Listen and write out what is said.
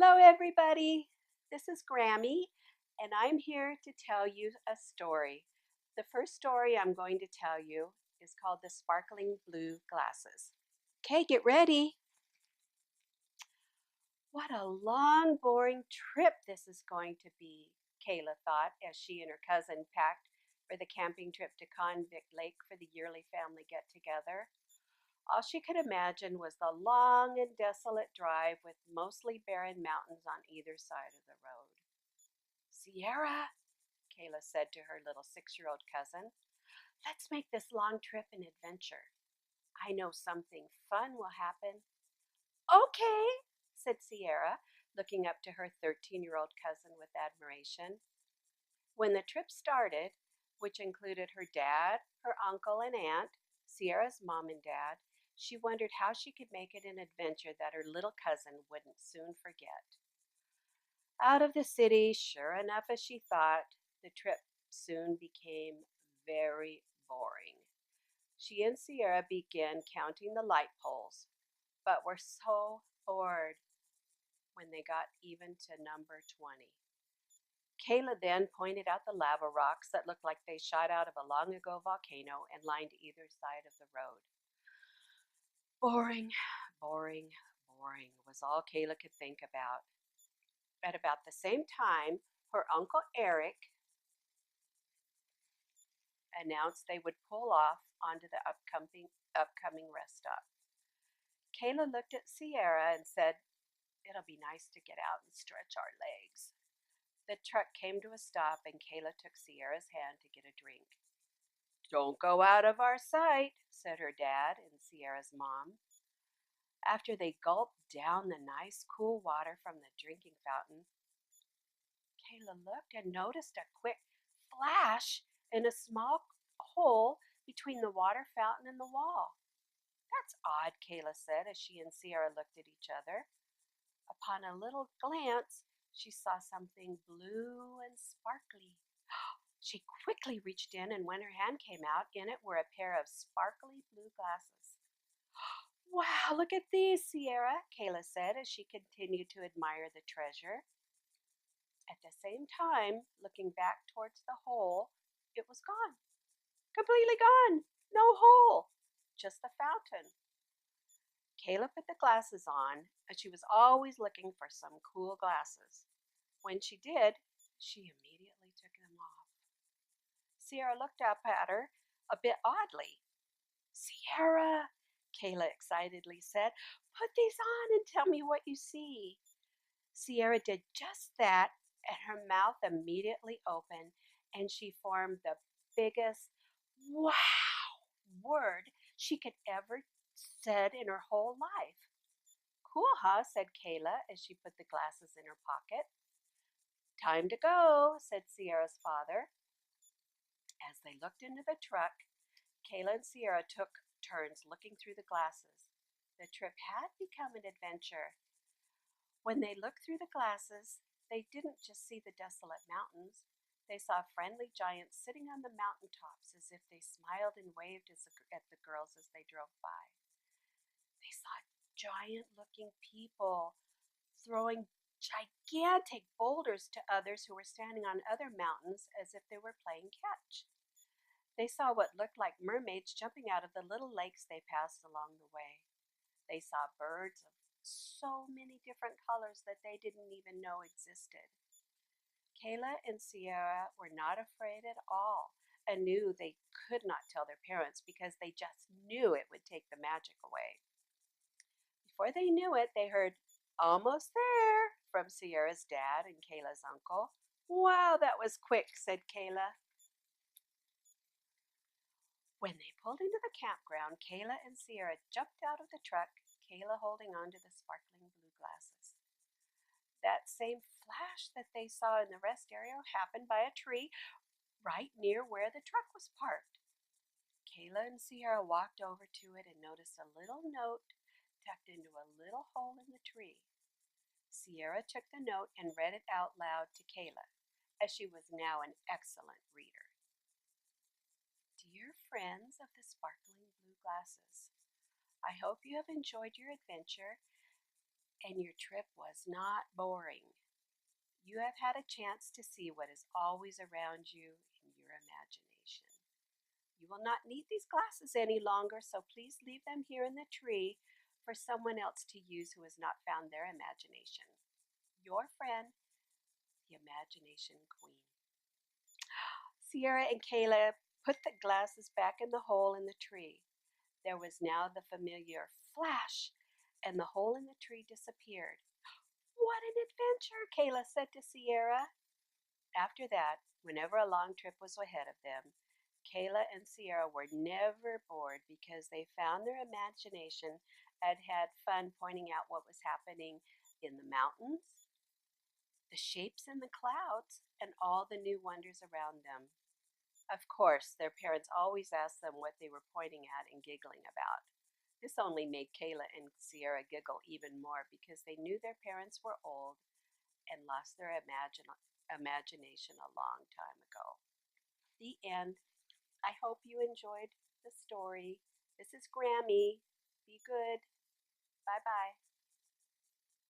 Hello, everybody. This is Grammy, and I'm here to tell you a story. The first story I'm going to tell you is called The Sparkling Blue Glasses. Okay, get ready. What a long, boring trip this is going to be, Kayla thought as she and her cousin packed for the camping trip to Convict Lake for the yearly family get together. All she could imagine was the long and desolate drive with mostly barren mountains on either side of the road. Sierra, Kayla said to her little 6-year-old cousin, let's make this long trip an adventure. I know something fun will happen. Okay, said Sierra, looking up to her 13-year-old cousin with admiration. When the trip started, which included her dad, her uncle, and aunt, Sierra's mom and dad, she wondered how she could make it an adventure that her little cousin wouldn't soon forget. Out of the city, sure enough as she thought, the trip soon became very boring. She and Sierra began counting the light poles, but were so bored when they got even to number 20. Kayla then pointed out the lava rocks that looked like they shot out of a long ago volcano and lined either side of the road. Boring, boring, boring was all Kayla could think about. At about the same time, her Uncle Eric announced they would pull off onto the upcoming rest stop. Kayla looked at Sierra and said, it'll be nice to get out and stretch our legs. The truck came to a stop and Kayla took Sierra's hand to get a drink. Don't go out of our sight, said her dad and Sierra's mom. After they gulped down the nice cool water from the drinking fountain, Kayla looked and noticed a quick flash in a small hole between the water fountain and the wall. That's odd, Kayla said as she and Sierra looked at each other. Upon a little glance, she saw something blue and sparkly. She quickly reached in, and when her hand came out, in it were a pair of sparkly blue glasses. Wow, look at these, Sierra, Kayla said as she continued to admire the treasure. At the same time, looking back towards the hole, it was gone. Completely gone. No hole. Just the fountain. Kayla put the glasses on, and she was always looking for some cool glasses. When she did, she immediately took them off. Sierra looked up at her a bit oddly. Sierra, Kayla excitedly said, put these on and tell me what you see. Sierra did just that, and her mouth immediately opened, and she formed the biggest wow word she could ever said in her whole life. Cool, huh? Said Kayla as she put the glasses in her pocket. Time to go, said Sierra's father. As they looked into the truck, Kayla and Sierra took turns looking through the glasses. The trip had become an adventure. When they looked through the glasses, they didn't just see the desolate mountains. They saw friendly giants sitting on the mountain tops as if they smiled and waved at the girls as they drove by. They saw giant-looking people throwing gigantic boulders to others who were standing on other mountains as if they were playing catch. They saw what looked like mermaids jumping out of the little lakes they passed along the way. They saw birds of so many different colors that they didn't even know existed. Kayla and Sierra were not afraid at all and knew they could not tell their parents because they just knew it would take the magic away. Before they knew it, they heard, almost there, from Sierra's dad and Kayla's uncle. Wow, that was quick, said Kayla. When they pulled into the campground, Kayla and Sierra jumped out of the truck, Kayla holding on to the sparkling blue glasses. That same flash that they saw in the rest area happened by a tree right near where the truck was parked. Kayla and Sierra walked over to it and noticed a little note tucked into a little hole in the tree. Sierra took the note and read it out loud to Kayla, as she was now an excellent reader. Dear friends of the sparkling blue glasses, I hope you have enjoyed your adventure and your trip was not boring. You have had a chance to see what is always around you in your imagination. You will not need these glasses any longer, so please leave them here in the tree for someone else to use who has not found their imagination. Your friend, the Imagination Queen. Sierra and Caleb put the glasses back in the hole in the tree. There was now the familiar flash, and the hole in the tree disappeared. What an adventure, Kayla said to Sierra. After that, whenever a long trip was ahead of them, Kayla and Sierra were never bored because they found their imagination and had fun pointing out what was happening in the mountains, the shapes in the clouds, and all the new wonders around them. Of course, their parents always asked them what they were pointing at and giggling about. This only made Kayla and Sierra giggle even more because they knew their parents were old and lost their imagination a long time ago. The end. I hope you enjoyed the story. This is Grammy. Be good. Bye bye.